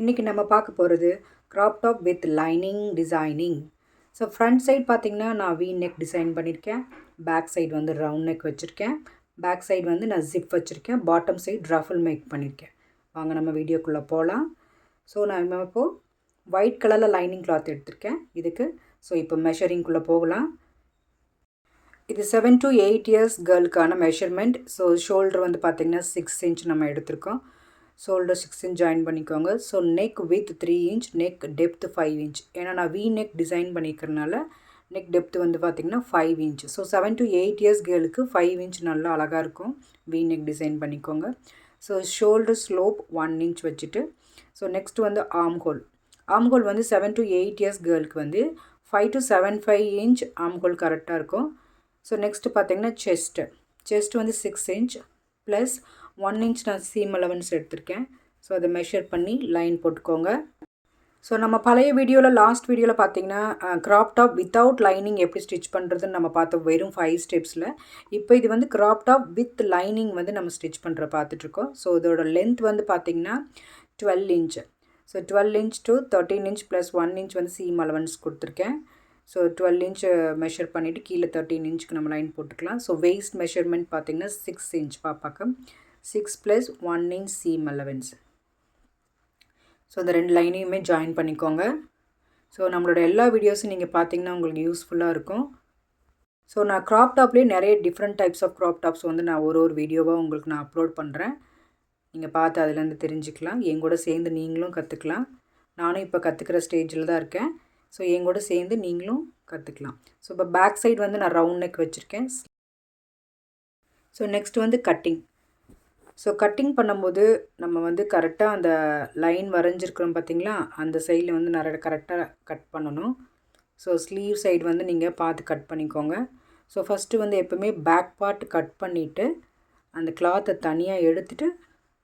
இன்றைக்கி நம்ம பார்க்க போகிறது crop top with lining designing. So front side பார்த்திங்கன்னா நான் வி நெக் டிசைன் பண்ணியிருக்கேன். பேக் சைடு வந்து ரவுண்ட் நெக் வச்சுருக்கேன். பேக் சைடு வந்து நான் ஜிப் வச்சுருக்கேன். பாட்டம் சைடு ரஃபிள் மேக் பண்ணியிருக்கேன். வாங்க நம்ம வீடியோக்குள்ளே போகலாம். ஸோ நான் இப்போது ஒயிட் கலரில் லைனிங் கிளாத் எடுத்திருக்கேன் இதுக்கு. ஸோ இப்போ மெஷரிங்குள்ளே போகலாம். இது 7 to 8 இயர்ஸ் கேர்ளுக்கான மெஷர்மெண்ட். ஸோ ஷோல்டர் வந்து பார்த்திங்கன்னா 6 இன்ச் நம்ம எடுத்திருக்கோம். ஷோல்டர் 6 இன்ச் ஜாயின் பண்ணிக்கோங்க. So neck with 3 inch, neck depth 5 inch. ஏன்னா நான் வி நெக் டிசைன் பண்ணிக்கிறதுனால நெக் டெப்த் வந்து பார்த்திங்கன்னா 5 இன்ச். ஸோ 7 to 8 இயர்ஸ் கேர்ளுக்கு 5 இன்ச் நல்லா அழகாக இருக்கும். வி நெக் டிசைன் பண்ணிக்கோங்க. ஸோ ஷோல்டர் ஸ்லோப் 1 இன்ச் வச்சுட்டு, ஸோ நெக்ஸ்ட் வந்து ஆர்ம் ஹோல். ஆர்ம் ஹோல் வந்து 7 to 8 இயர்ஸ் கேர்ளுக்கு வந்து 5 to 7.5 இன்ச் ஆர்ம் ஹோல் கரெக்டாக இருக்கும். ஸோ நெக்ஸ்ட்டு பார்த்திங்கன்னா செஸ்ட் வந்து 6 இன்ச் ப்ளஸ் 1 இன்ச் நான் சீம் அலவன்ஸ் எடுத்திருக்கேன். ஸோ அதை மெஷர் பண்ணி லைன் போட்டுக்கோங்க. ஸோ நம்ம பழைய வீடியோவில் லாஸ்ட் வீடியோவில் பார்த்திங்கன்னா க்ராப் டாப் வித்தவுட் லைனிங் எப்படி ஸ்டிச் பண்ணுறதுன்னு நம்ம பார்த்தோம் வெறும் 5 ஸ்டெப்ஸில். இப்போ இது வந்து க்ராப் டாப் வித் லைனிங் வந்து நம்ம ஸ்டிச் பண்ணுற பார்த்துட்ருக்கோம். ஸோ இதோட லென்த் வந்து பார்த்திங்கன்னா 12 inch. So 12 inch to 13 inch plus 1 inch வந்து சீம் அலவன்ஸ் கொடுத்துருக்கேன். ஸோ 12 இன்ச் மெஷர் பண்ணிவிட்டு கீழே 13 இன்ச்சுக்கு நம்ம லைன் போட்டுக்கலாம். ஸோ வெயிஸ்ட் மெஷர்மெண்ட் பார்த்திங்கன்னா 6 இன்ச் பாப்பாக்கம். 6 + 1 இன்ச் சீம் அலவன்ஸ். ஸோ இந்த 2 லைனையுமே ஜாயின் பண்ணிக்கோங்க. ஸோ நம்மளோட எல்லா வீடியோஸும் நீங்கள் பார்த்தீங்கன்னா உங்களுக்கு யூஸ்ஃபுல்லாக இருக்கும். ஸோ நான் க்ராப் டாப்லேயே நிறைய different types of crop tops வந்து நான் ஒரு வீடியோவாக உங்களுக்கு நான் அப்லோட் பண்ணுறேன். நீங்கள் பார்த்து அதுலேருந்து தெரிஞ்சுக்கலாம். என் கூட சேர்ந்து நீங்களும் கற்றுக்கலாம். நானும் இப்போ கற்றுக்கிற ஸ்டேஜில் தான் இருக்கேன். ஸோ என் கூட சேர்ந்து நீங்களும் கற்றுக்கலாம். ஸோ இப்போ பேக் சைடு வந்து நான் ரவுண்ட் நெக் வச்சுருக்கேன். ஸோ நெக்ஸ்ட் வந்து கட்டிங். ஸோ கட்டிங் பண்ணும்போது நம்ம வந்து கரெக்டாக அந்த லைன் வரைஞ்சிருக்கிறோம் பார்த்திங்களா, அந்த சைடில் வந்து நிறைய கரெக்டாக கட் பண்ணணும். ஸோ ஸ்லீவ் சைடு வந்து நீங்கள் பார்த்து கட் பண்ணிக்கோங்க. ஸோ ஃபஸ்ட்டு வந்து எப்போவுமே பேக் பார்ட் கட் பண்ணிவிட்டு அந்த கிளாத்தை தனியாக எடுத்துகிட்டு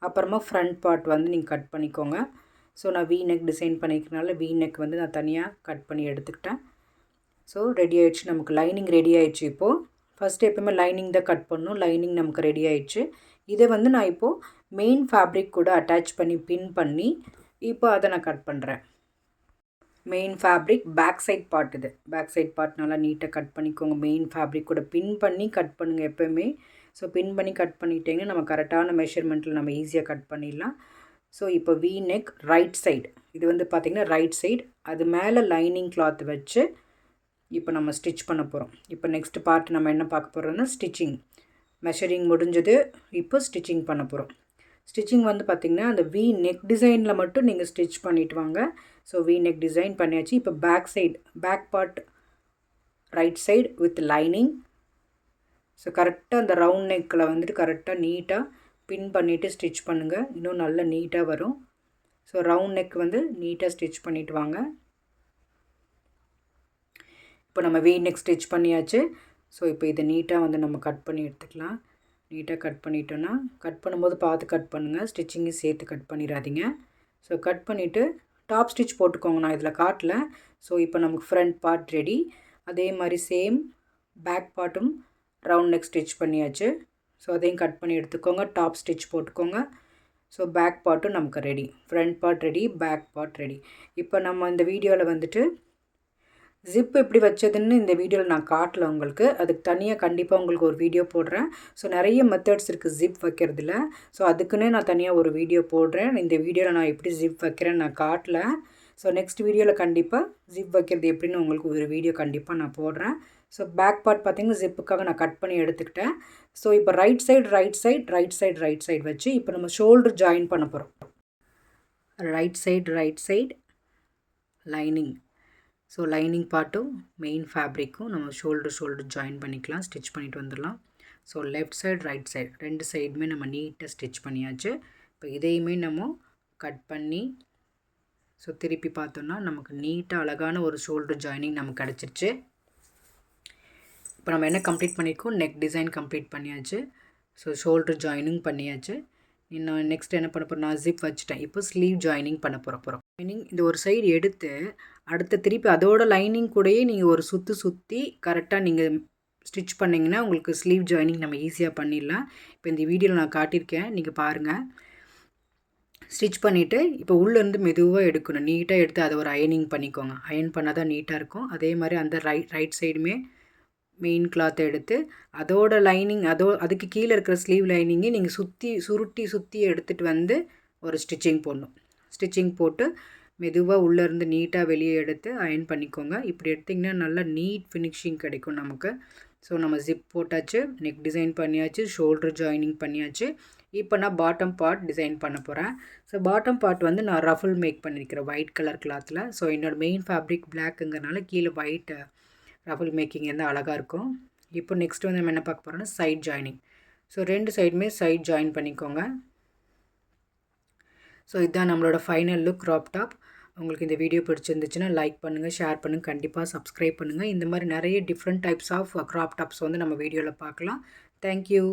அப்புறமா ஃப்ரண்ட் பார்ட் வந்து நீங்கள் கட் பண்ணிக்கோங்க. ஸோ நான் வி நெக் டிசைன் பண்ணிக்கிறனால வி நெக் வந்து நான் தனியாக கட் பண்ணி எடுத்துக்கிட்டேன். ஸோ ரெடி ஆகிடுச்சு, நமக்கு லைனிங் ரெடி ஆகிடுச்சு. இப்போது ஃபஸ்ட்டு எப்போவுமே லைனிங் தான் கட் பண்ணணும். லைனிங் நமக்கு ரெடி ஆகிடுச்சு. இதை வந்து நான் இப்போது மெயின் ஃபேப்ரிக் கூட அட்டாச் பண்ணி பின் பண்ணி இப்போ அதை நான் கட் பண்ணுறேன். Main fabric back side part, இது பேக் சைட் பார்ட் நல்லா நீட்டாக கட் பண்ணிக்கோங்க. மெயின் ஃபேப்ரிக் கூட பின் பண்ணி கட் பண்ணுங்கள் எப்போயுமே. ஸோ பின் பண்ணி கட் பண்ணிட்டீங்கன்னா நம்ம கரெக்டான மெஷர்மெண்ட்டில் நம்ம ஈஸியாக கட் பண்ணிடலாம். ஸோ இப்போ வி நெக் ரைட் சைடு, இது வந்து பார்த்திங்கன்னா ரைட் சைடு, அது மேலே லைனிங் கிளாத் வச்சு இப்போ நம்ம ஸ்டிச் பண்ண போகிறோம். இப்போ நெக்ஸ்ட் பார்ட் நம்ம என்ன பார்க்க போகிறோம்னா ஸ்டிச்சிங். மெஷரிங் முடிஞ்சது, இப்போ ஸ்டிச்சிங் பண்ண போகிறோம். ஸ்டிச்சிங் வந்து பார்த்திங்கன்னா அந்த வி நெக் டிசைனில் மட்டும் நீங்கள் ஸ்டிச் பண்ணிவிட்டு வாங்க. ஸோ வி நெக் டிசைன் பண்ணியாச்சு. இப்போ back side, back part right side with lining. So கரெக்டாக அந்த ரவுண்ட் நெக்கில் வந்துட்டு கரெக்டாக நீட்டாக பின் பண்ணிவிட்டு ஸ்டிச் பண்ணுங்கள். இன்னும் நல்லா நீட்டாக வரும். ஸோ ரவுண்ட் நெக் வந்து நீட்டாக ஸ்டிச் பண்ணிவிட்டு வாங்க. இப்போ நம்ம வி நெக் ஸ்டிச் பண்ணியாச்சு. ஸோ இப்போ இதை நீட்டாக வந்து நம்ம கட் பண்ணி எடுத்துக்கலாம். நீட்டாக கட் பண்ணிட்டோன்னா, கட் பண்ணும்போது பார்த்து கட் பண்ணுங்கள், ஸ்டிச்சிங்கும் சேர்த்து கட் பண்ணிடாதீங்க. ஸோ கட் பண்ணிவிட்டு டாப் ஸ்டிச் போட்டுக்கோங்க, நான் இதில் காட்டல. ஸோ இப்போ நமக்கு ஃப்ரண்ட் பார்ட் ரெடி. அதே மாதிரி சேம் பேக் பார்ட்டும் ரவுண்ட் நெக் ஸ்டிச் பண்ணியாச்சு. ஸோ அதையும் கட் பண்ணி எடுத்துக்கோங்க, டாப் ஸ்டிச் போட்டுக்கோங்க. ஸோ பேக் பார்ட்டும் நமக்கு ready, front part ready, back part ready. இப்போ நம்ம இந்த வீடியோவில் வந்துட்டு ஜிப் எப்படி வச்சதுன்னு இந்த வீடியோவில் நான் காட்டல உங்களுக்கு. அதுக்கு தனியாக கண்டிப்பாக உங்களுக்கு ஒரு வீடியோ போடுறேன். ஸோ நிறைய மெத்தட்ஸ் இருக்குது ஜிப் வைக்கிறதுல. ஸோ அதுக்குன்னே நான் தனியாக ஒரு வீடியோ போடுறேன். இந்த வீடியோவில் நான் எப்படி ஜிப் வைக்கிறேன்னு நான் காட்டல. ஸோ நெக்ஸ்ட் வீடியோவில் கண்டிப்பாக ஜிப் வைக்கிறது எப்படின்னு உங்களுக்கு ஒரு வீடியோ கண்டிப்பாக நான் போடுறேன். ஸோ பேக் பார்ட் பார்த்திங்கன்னா ஜிப்புக்காக நான் கட் பண்ணி எடுத்துக்கிட்டேன். ஸோ இப்போ ரைட் சைடு வச்சு இப்போ நம்ம ஷோல்டர் ஜாயின் பண்ண போகிறோம். Right side lining. So lining பார்ட்டும் மெயின் ஃபேப்ரிக்கும் நம்ம ஷோல்டர் ஜாயின் பண்ணிக்கலாம், ஸ்டிச் பண்ணிட்டு வந்துடலாம். So left side right side 2 சைடுமே நம்ம நீட்டாக ஸ்டிச் பண்ணியாச்சு. இப்போ இதையுமே நம்ம கட் பண்ணி ஸோ திருப்பி பார்த்தோன்னா நமக்கு நீட்டாக அழகான ஒரு ஷோல்டர் ஜாயினிங் நமக்கு கிடச்சிருச்சு. இப்போ நம்ம என்ன கம்ப்ளீட் பண்ணியிருக்கோம், நெக் டிசைன் கம்ப்ளீட் பண்ணியாச்சு. ஸோ ஷோல்டர் ஜாயினிங் பண்ணியாச்சு. இன்னும் நெக்ஸ்ட் என்ன பண்ண போகிறோம், நான் ஜிப் வச்சுட்டேன். இப்போ ஸ்லீவ் ஜாயினிங் பண்ண போகிறோம். லைனிங் இந்த ஒரு சைடு எடுத்து அடுத்த திருப்பி அதோட லைனிங் கூடயே நீங்கள் ஒரு சுற்றி கரெக்டாக நீங்கள் ஸ்டிச் பண்ணிங்கன்னா உங்களுக்கு ஸ்லீவ் ஜாயினிங் நம்ம ஈஸியாக பண்ணிடலாம். இப்போ இந்த வீடியோவில் நான் காட்டியிருக்கேன், நீங்கள் பாருங்கள். ஸ்டிச் பண்ணிவிட்டு இப்போ உள்ளேருந்து மெதுவாக எடுக்கணும். நீட்டாக எடுத்து அதை ஒரு அயனிங் பண்ணிக்கோங்க. அயன் பண்ணால் தான் நீட்டாக இருக்கும். அதே மாதிரி அந்த ரைட் சைடுமே மெயின் கிளாத்தை எடுத்து அதோட லைனிங் அதுக்கு கீழே இருக்கிற ஸ்லீவ் லைனிங்கை நீங்கள் சுருட்டி எடுத்துகிட்டு வந்து ஒரு ஸ்டிச்சிங் போடணும். ஸ்டிச்சிங் போட்டு மெதுவாக உள்ளேருந்து நீட்டாக வெளியே எடுத்து அயன் பண்ணிக்கோங்க. இப்படி எடுத்திங்கன்னா நல்லா நீட் ஃபினிஷிங் கிடைக்கும் நமக்கு. ஸோ நம்ம ஜிப் போட்டாச்சு, நெக் டிசைன் பண்ணியாச்சு, ஷோல்டர் ஜாயினிங் பண்ணியாச்சு. இப்போ நான் பாட்டம் பார்ட் டிசைன் பண்ண போகிறேன். ஸோ பாட்டம் பார்ட் வந்து நான் ரஃபிள் மேக் பண்ணியிருக்கிறேன் ஒயிட் கலர் கிளாத்தில். ஸோ என்னோடய மெயின் ஃபேப்ரிக் பிளாக்குங்கிறனால கீழே ஒயிட் ரஃபிள் மேக்கிங் வந்து அழகாக இருக்கும். இப்போ நெக்ஸ்ட் வந்து நம்ம என்ன பார்க்க போகிறோம்னா சைட் ஜாயினிங். ஸோ 2 சைடுமே சைட் ஜாயின் பண்ணிக்கோங்க. ஸோ இதுதான் நம்மளோட ஃபைனல் லுக் க்ராப் டாப். உங்களுக்கு இந்த வீடியோ பிடிச்சிருந்துச்சுன்னா லைக் பண்ணுங்கள், ஷேர் பண்ணுங்கள், கண்டிப்பாக சப்ஸ்கிரைப் பண்ணுங்கள். இந்த மாதிரி நிறைய different types of crop tops வந்து நம்ம வீடியோவில் பார்க்கலாம். தேங்க்யூ.